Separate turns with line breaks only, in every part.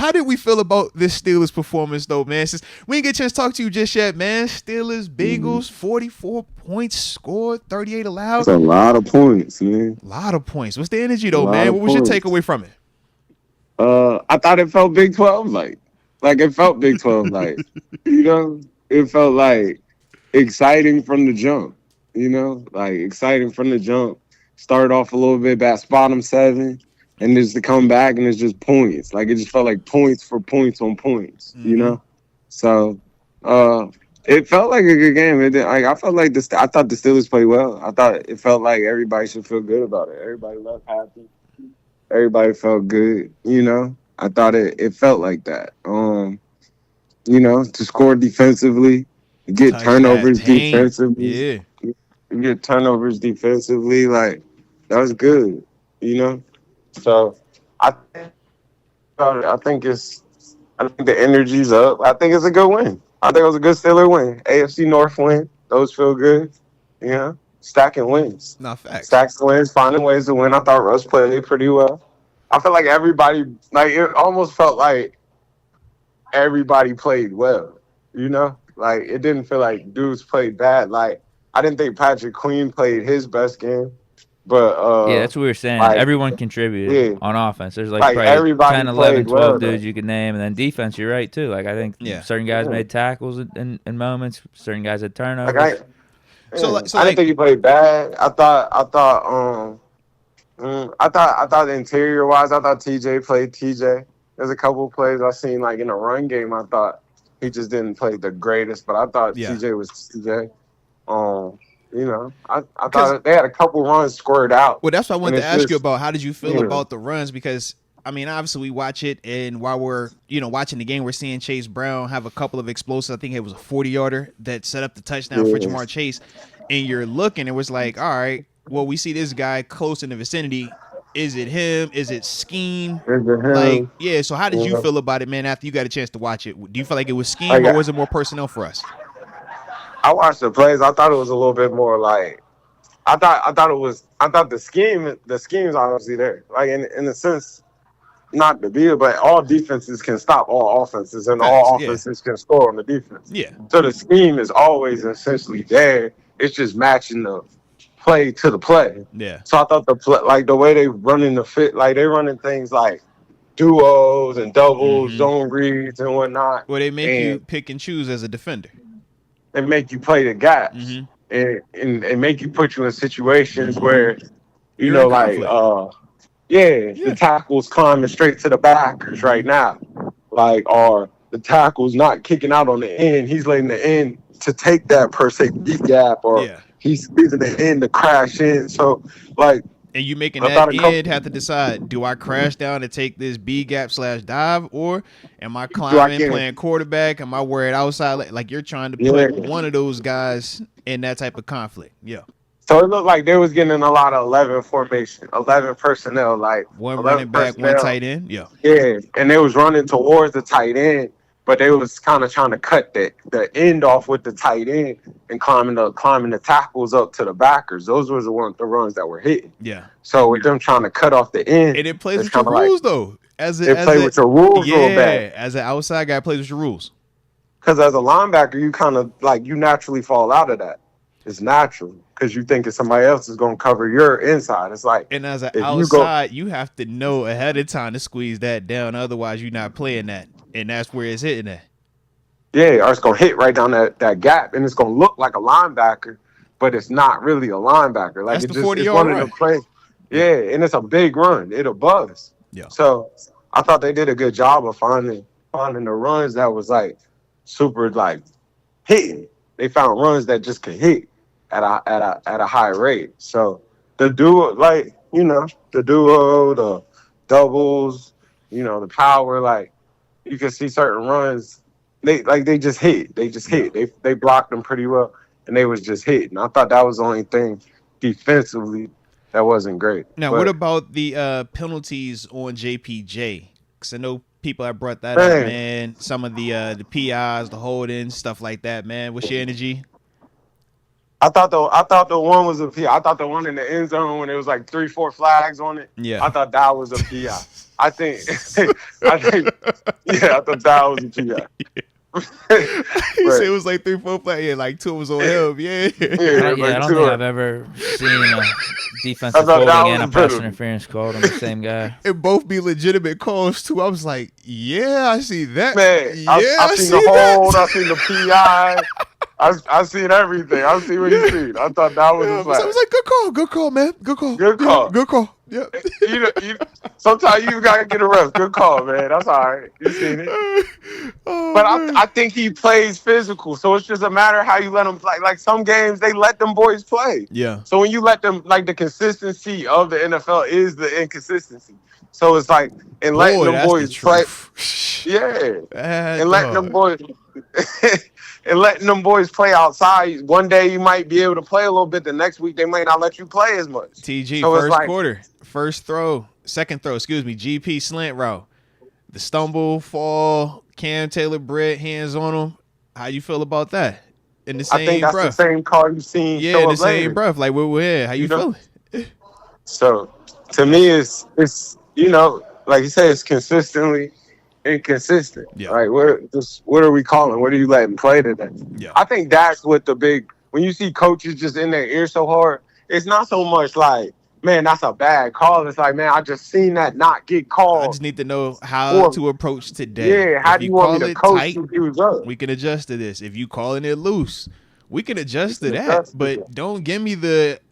how did we feel about this Steelers performance though, man? Since we didn't get a chance to talk to you just yet, man. Steelers, Bengals, 44 points scored, 38 allowed.
That's a lot of points, man.
A lot of points. What's the energy though, man? What was your takeaway from it?
I thought it felt Big 12 like it felt Big 12 like, it felt like exciting from the jump, like exciting from the jump. Started off a little bit bad, bottom 7, and just to come back and it's just points. Like it just felt like points for points on points, So it felt like a good game. I felt like I thought the Steelers played well. I thought it felt like everybody should feel good about it. Everybody left happy. Everybody felt good, I thought it felt like that. To score defensively, get turnovers defensively. Yeah. Get turnovers defensively, like that was good, So I think the energy's up. I think it's a good win. I think it was a good Steeler win. AFC North win. Those feel good, Stacking wins.
Not facts.
Stacks wins, finding ways to win. I thought Russ played pretty well. I felt like everybody, it almost felt like everybody played well, Like, it didn't feel like dudes played bad. Like, I didn't think Patrick Queen played his best game. But,
yeah, that's what we were saying. Everyone contributed on offense. There's probably
everybody
10, 11, 12
well,
dudes you can name. And then defense, you're right, too. Like, I think certain guys made tackles in moments. Certain guys had turnovers.
I didn't think he played bad. I thought interior wise, I thought TJ played TJ. There's a couple plays I seen in a run game. I thought he just didn't play the greatest, but I thought TJ was TJ. I thought they had a couple runs scored out.
Well, that's what I wanted to ask you about. How did you feel about the runs? Because obviously we watch it, and while we're watching the game, we're seeing Chase Brown have a couple of explosives. I think it was a 40-yarder that set up the touchdown for Jamar Chase. And you're looking, it was like, all right, well, we see this guy close in the vicinity. Is it him? Is it scheme? So how did you feel about it, man, after you got a chance to watch it? Do you feel like it was scheme or was it more personnel for us?
I watched the plays. I thought it was a little bit more I thought the scheme's obviously there. Like in the sense, not to be it, but all defenses can stop all offenses, and all offenses can score on the defense.
Yeah.
So the scheme is always essentially there. It's just matching the play to the play.
Yeah.
So I thought the way they running they running things like duos and doubles, zone reads and whatnot.
Well, they make you pick and choose as a defender.
They make you play the gaps and make you put you in situations where the tackle's climbing straight to the backers right now, or the tackle's not kicking out on the end. He's letting the end to take that per se deep gap, or he's using the end to crash in. So
and you making that end have to decide, do I crash down and take this B gap / dive, or am I climbing, playing quarterback? Am I worried outside? Like you're trying to put one of those guys in that type of conflict. Yeah.
So it looked like they was getting a lot of 11 formation, 11 personnel,
one running back, personnel. One tight end. Yeah.
Yeah, and they was running towards the tight end, but they was kind of trying to cut the end off with the tight end and climbing the tackles up to the backers. Those were the runs that were hitting.
Yeah.
So with them trying to cut off the end,
and it plays with your rules though.
With your rules real bad.
As an outside guy, plays with your rules.
Because as a linebacker, you kind of you naturally fall out of that. It's natural because you think somebody else is going to cover your inside. It's
and as an outside, you have to know ahead of time to squeeze that down. Otherwise, you're not playing that. And that's where it's hitting at.
Yeah, or it's going to hit right down that gap, and it's going to look like a linebacker, but it's not really a linebacker.
That's
it's
the 40-yard run.
Yeah, and it's a big run. It'll buzz.
Yeah.
So I thought they did a good job of finding the runs that was super hitting. They found runs that just could hit at a high rate. So the duo, the doubles, the power, you can see certain runs. They just hit. They just hit. They blocked them pretty well, and they was just hitting. I thought that was the only thing defensively that wasn't great.
Now, what about the penalties on JPJ? Because I know people have brought that up, man. Some of the PIs, the holdings, stuff like that, man. What's your energy?
I thought the one was a PI. I thought the one in the end zone when it was like 3-4 flags on it.
Yeah.
I thought that was a PI. I think I thought that was a PI.
He said it was like 3-4 flags. Yeah, like 2 was on him. Yeah.
I don't think I've ever seen a defensive holding and a pass interference called on the same guy.
And both be legitimate calls too. I was like, yeah, I see that.
Man, I seen the hold. I seen the PI. I seen everything. I see what you seen. I thought that was a flag.
I was like, good call, man. Good call. Good call. Yeah.
Sometimes you gotta get a ref. Good call, man. That's all right. You seen it. But I think he plays physical, so it's just a matter of how you let him play. Like some games, they let them boys play.
Yeah.
So when you let them, like the consistency of the NFL is the inconsistency. So it's like letting them boys play. Yeah. And letting them boys. And letting them boys play outside. One day you might be able to play a little bit. The next week they might not let you play as much.
TG, so first quarter, second throw, GP slant route. The stumble, fall, Cam Taylor-Britt, hands on him. How you feel about that? In the same
I think that's
breath.
the same call you've seen.
Yeah, in the same breath. Like, we're here. How you feeling?
So, to me, it's like you say, it's consistently inconsistent.
Yeah.
Right? What are we calling? What are you letting play today?
Yeah.
I think that's what when you see coaches just in their ear so hard, it's not so much like, man, that's a bad call. It's like, man, I just seen that not get called.
I just need to know how to approach today.
Yeah, how do you want me to coach tight,
we can adjust to this. If you calling it loose, we can adjust to that. But don't give me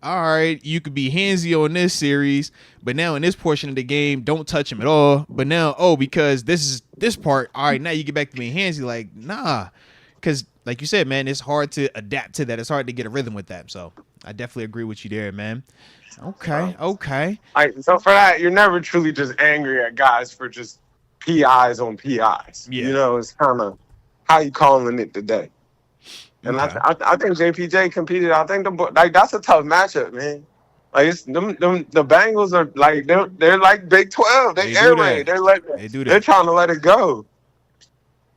all right, you could be handsy on this series, but now in this portion of the game, don't touch him at all. But now, because this part, all right, now you get back to being handsy. Like, nah. Because like you said, man, it's hard to adapt to that. It's hard to get a rhythm with that. So I definitely agree with you there, man. Okay.
So for that, you're never truly just angry at guys for just PIs on PIs.
Yeah.
It's kind of how you calling it today. And okay. I think JPJ competed. I think that's a tough matchup, man. Like the Bengals are like they're like Big 12. They air raid. They're trying to let it go.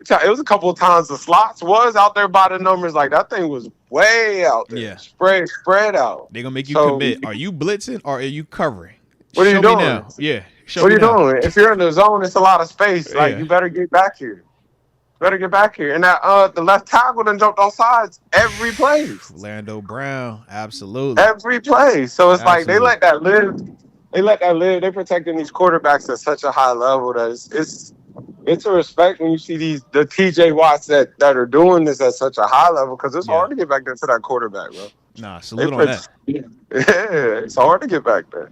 It was a couple of times the slots was out there by the numbers. Like that thing was way out there.
Yeah.
Spread out.
They're gonna make you commit. Are you blitzing or are you covering?
What are you doing?
Now. Yeah.
What are you doing? If you're in the zone, it's a lot of space. Like you better get back here. And that the left tackle done jumped off sides every play.
Orlando Brown, absolutely.
Every play. So it's like they let that live. They're protecting these quarterbacks at such a high level that it's a respect when you see the TJ Watts that are doing this at such a high level because it's hard to get back there to that quarterback, bro.
Nah, salute on that.
Yeah, it's hard to get back there.